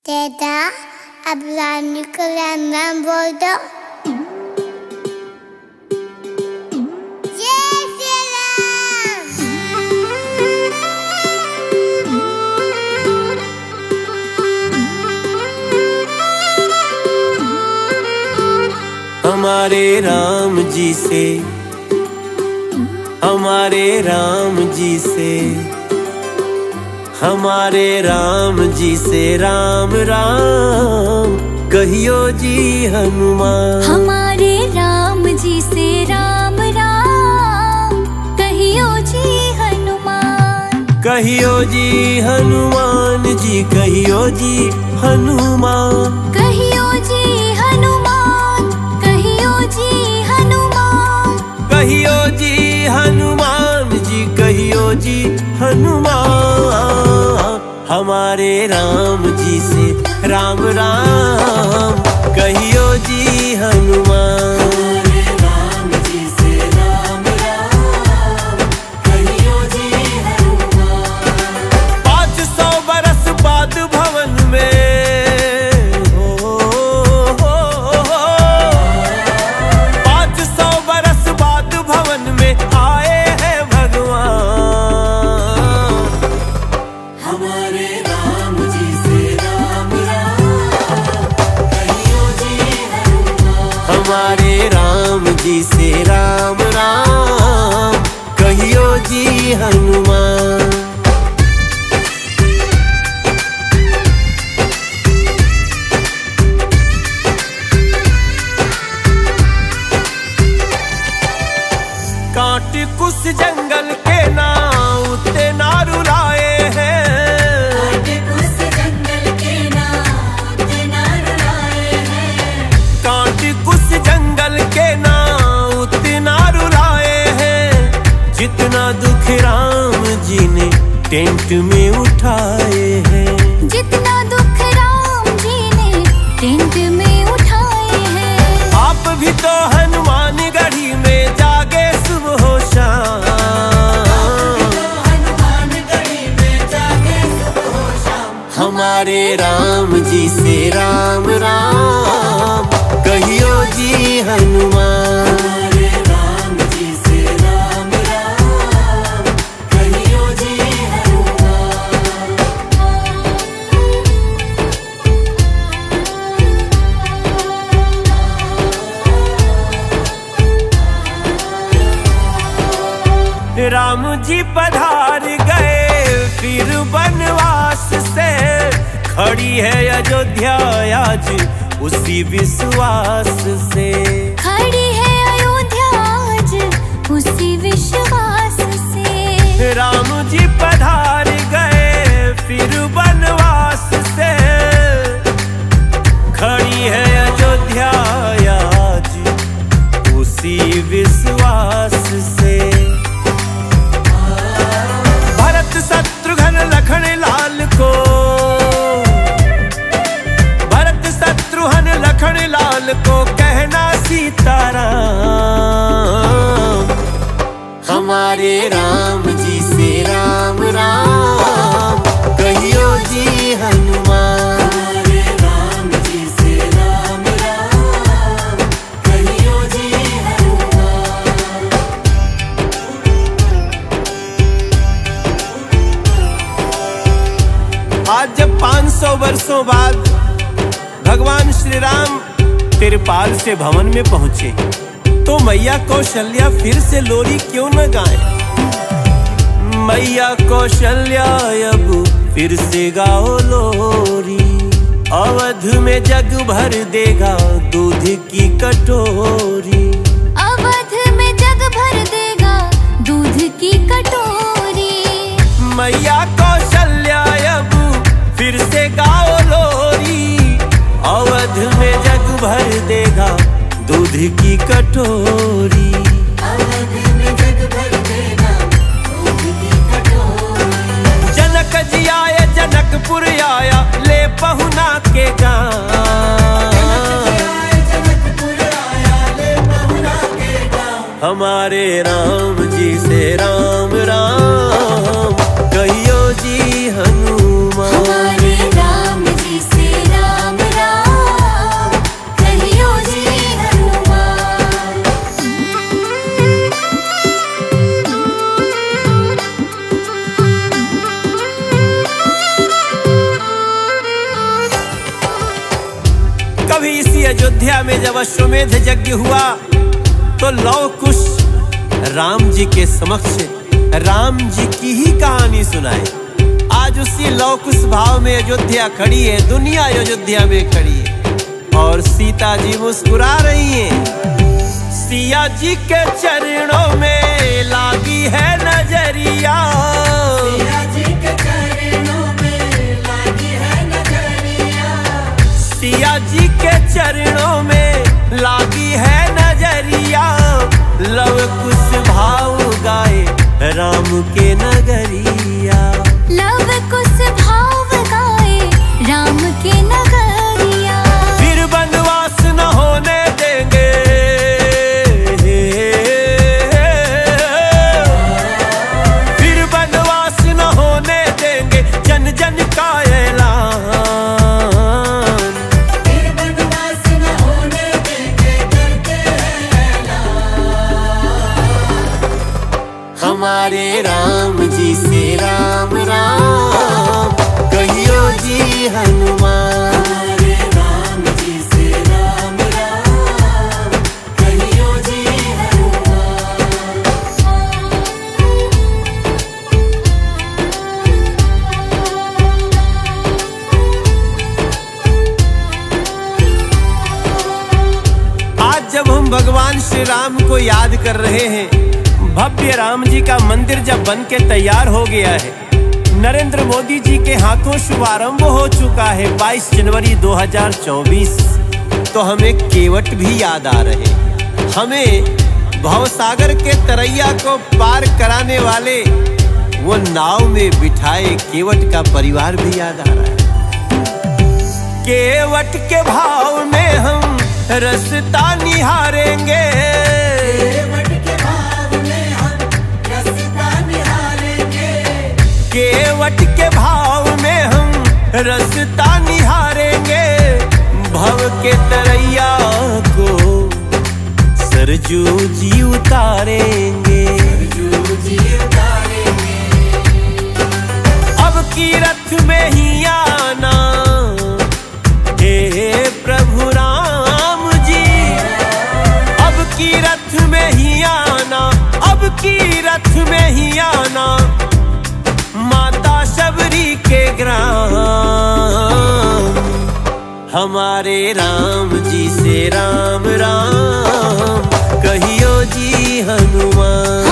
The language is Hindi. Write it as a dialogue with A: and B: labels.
A: दादा, अब रानी का नाम बोल दो। जय श्री राम।
B: हमारे राम जी से, हमारे राम जी से, हमारे राम जी से राम राम कहियो जी हनुमान।
C: हमारे राम जी से राम राम कहियो जी हनुमान।
B: कहियो जी हनुमान जी, कहियो जी हनुमान।
C: कहियो जी हनुमान, कहियो जी हनुमान।
B: कहियो जी हनुमान जी, कहियो जी हनुमान। हमारे राम जी से राम राम कहियो जी हनुमान। हमारे राम जी से राम राम कहियो जी हनुमान। 500 बरस बाद भवन में 500 बरस बाद भवन में आए हैं भगवान। हमारे राम जी से राम राम कहियो जी हनुमान। हमारे राम जी से राम राम कहियो जी हनुमान। काट कुछ जंगल के नाव उते नारू लाए हैं। काट कुछ जंगल के नाव उते नारू लाए हैं। काट कुछ जंगल के नाव उते नारू लाए हैं। जितना दुख राम जी ने टेंट में उठाए हैं। जितना दुख राम जी ने टेंट में उठाए हैं। आप भी तो हनुमान गढ़ी में जागे सुबह हो शाम। हमारे राम जी से राम राम कहियो जी हनुमान। हमारे राम जी से राम राम कहियो जी हनुमान। राम जी पधार गए फिर वनवास से। खड़ी है अयोध्या आज उसी विश्वास से। खड़ी है अयोध्या आज उसी विश्वास से। राम जी पधार गए फिर वनवास से। खड़ी है अयोध्या आज उसी विश्वास से। भरत शत्रुघ्न लखन लाल को, भरत शत्रुघ्न लखन लाल को कहना सीताराम। हमारे राम जी से राम राम कहियो जी हनुमान। हमारे राम जी से राम राम कहियो जी हनुमान। आज जब 500 वर्षों बाद भगवान श्री राम तिरपाल से भवन में पहुंचे तो मैया कौशल्या फिर से लोरी क्यों न गाएं। मैया कौशल्या अब फिर से गाओ लोरी। अवध में जग भर देगा दूध की कटोरी। अवध में जग भर देगा दूध की कटोरी। मैया कौशल्या अब फिर से गाओ लोरी। अवध में जग भर देगा दूध की कटोरी। अवध में जग भर देगा दूध की कटोरी। जनक जी आए जनकपुर आया ले पहुना के गाँव। हमारे राम जी से राम राम कहियो जी हनुमान। हमारे राम जी से इसी अयोध्या में जब अश्वमेध यज्ञ हुआ तो लव कुश राम जी के समक्ष राम जी की ही कहानी सुनाए। आज उसी लव कुश भाव में अयोध्या खड़ी है, दुनिया अयोध्या में खड़ी है और सीता जी मुस्कुरा रही हैं। सिया जी के चरणों में लागी है नजरिया, सिया जी के चरणों में लागी है नजरिया, सिया जी के चरणों में लागी है नजरिया। लव कुश भाव गाए राम के नगरिया,
C: लव कुश भाव गाए राम के नगरिया।
B: फिर वनवास न होने देंगे, फिर वनवास न होने देंगे, जन जन का ऐलान। फिर वनवास न होने देंगे, करते हैं ऐलान। हमारे राम जी से राम राम कहियो जी हनुमान, हमारे राम जी से राम राम कहियो जी हनुमान। आज जब हम भगवान श्री राम को याद कर रहे हैं, भव्य राम जी का मंदिर जब बन के तैयार हो गया है, नरेंद्र मोदी जी के हाथों शुभारंभ हो चुका है 22 जनवरी 2024, तो हमें केवट भी याद आ रहे। हमें भवसागर के तरैया को पार कराने वाले वो नाव में बिठाए केवट का परिवार भी याद आ रहा है। केवट के भाव में हम रास्ता निहारेंगे, केवट के भाव में हम रास्ता निहारेंगे, केवट के भाव में हम रास्ता निहारेंगे। भव के तरैया को सरजू जी उतारेंगे, सरजू जी उतारेंगे। अब की रथ में ही आना हे प्रभु राम जी, अब की रथ में ही आना, अब की रथ में ही आना। माता शबरी के ग्राम, हमारे राम जी से राम राम कहियो जी हनुमान।